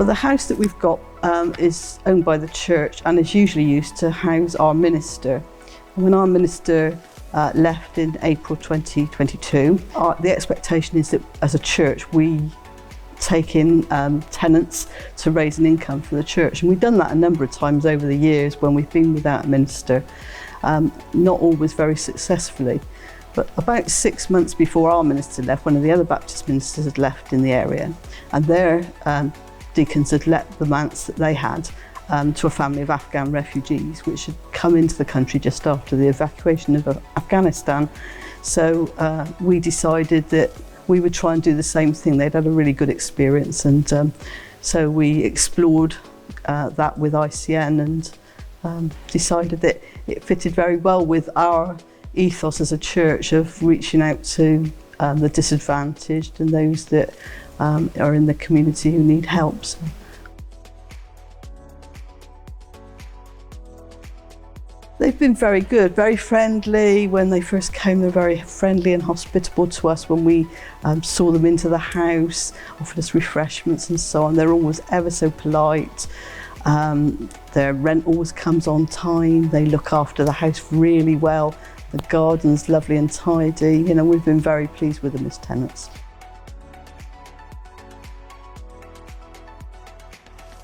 Well, the house that we've got is owned by the church and is usually used to house our minister. When our minister left in April 2022, the expectation is that as a church we take in tenants to raise an income for the church, and we've done that a number of times over the years when we've been without a minister, not always very successfully. But about 6 months before our minister left, one of the other Baptist ministers had left in the area, and their deacons had let the manse that they had to a family of Afghan refugees which had come into the country just after the evacuation of Afghanistan. So we decided that we would try and do the same thing. They'd had a really good experience, and so we explored that with ICN and decided that it fitted very well with our ethos as a church of reaching out to the disadvantaged and those that are in the community who need help. So. They've been very good, very friendly. When they first came, they were very friendly and hospitable to us. When we saw them into the house, offered us refreshments and so on. They're always ever so polite. Their rent always comes on time. They look after the house really well. The garden's lovely and tidy. You know, we've been very pleased with them as tenants.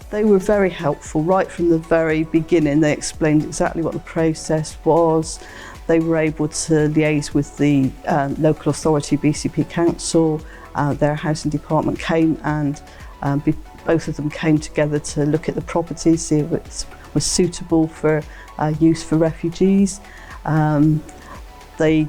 They were very helpful right from the very beginning. They explained exactly what the process was. They were able to liaise with the local authority, BCP council. Their housing department came and both of them came together to look at the property, see if it was suitable for use for refugees. They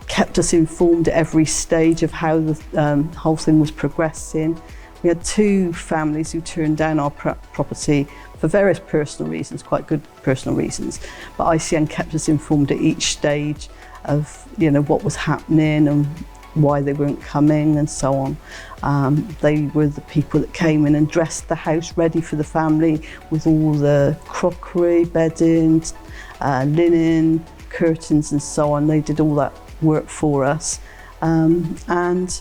kept us informed at every stage of how the whole thing was progressing. We had 2 families who turned down our property for various personal reasons, quite good personal reasons, but ICN kept us informed at each stage of, you know, what was happening and why they weren't coming and so on. They were the people that came in and dressed the house ready for the family with all the crockery, bedding, linen, curtains and so on. They did all that work for us. And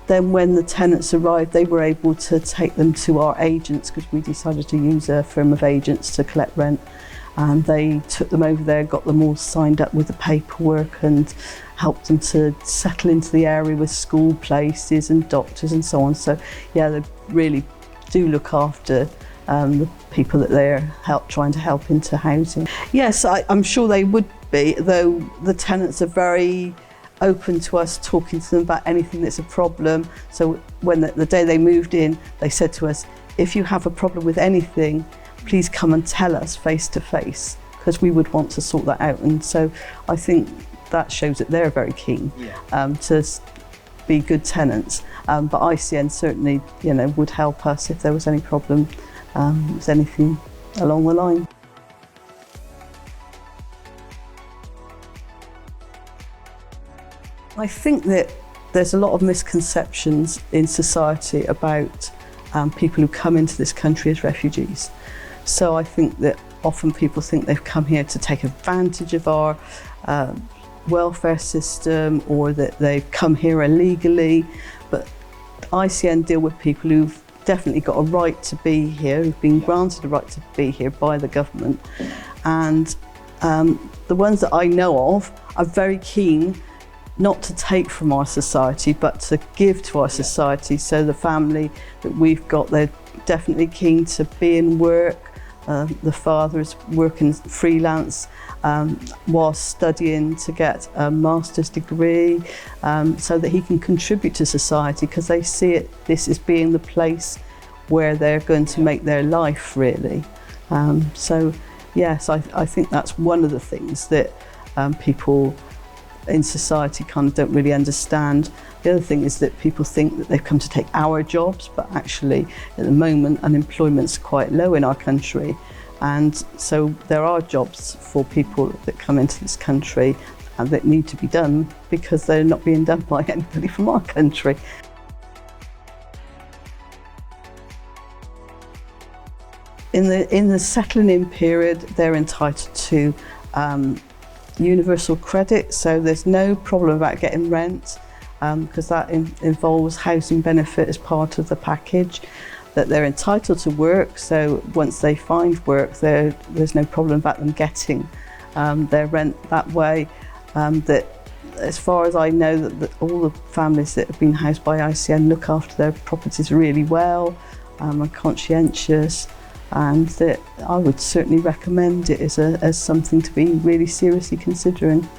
then when the tenants arrived, they were able to take them to our agents, because we decided to use a firm of agents to collect rent. And they took them over there, got them all signed up with the paperwork and helped them to settle into the area with school places and doctors and so on. So yeah, they really do look after the people that they're trying to help into housing. Yes, I'm sure they would be, though the tenants are very open to us talking to them about anything that's a problem. So when the day they moved in, they said to us, if you have a problem with anything, please come and tell us face to face, because we would want to sort that out. And so I think that shows that they're very keen to be good tenants. But ICN certainly, you know, would help us if there was any problem with anything along the line. I think that there's a lot of misconceptions in society about people who come into this country as refugees. So I think that often people think they've come here to take advantage of our welfare system, or that they've come here illegally. But ICN deal with people who've definitely got a right to be here, who've been granted a right to be here by the government. And the ones that I know of are very keen not to take from our society, but to give to our society. So the family that we've got, they're definitely keen to be in work. The father is working freelance whilst studying to get a master's degree, so that he can contribute to society, because they see this as being the place where they're going to make their life, really. So yes, I think that's one of the things that people in society kind of don't really understand. The other thing is that people think that they've come to take our jobs, but actually at the moment unemployment's quite low in our country, and so there are jobs for people that come into this country and that need to be done, because they're not being done by anybody from our country. In the settling in period, they're entitled to universal credit, so there's no problem about getting rent, because that involves housing benefit as part of the package. that they're entitled to work, so once they find work, there's no problem about them getting their rent that way. That, as far as I know, that all the families that have been housed by ICN look after their properties really well, are conscientious, and that I would certainly recommend it as something to be really seriously considering.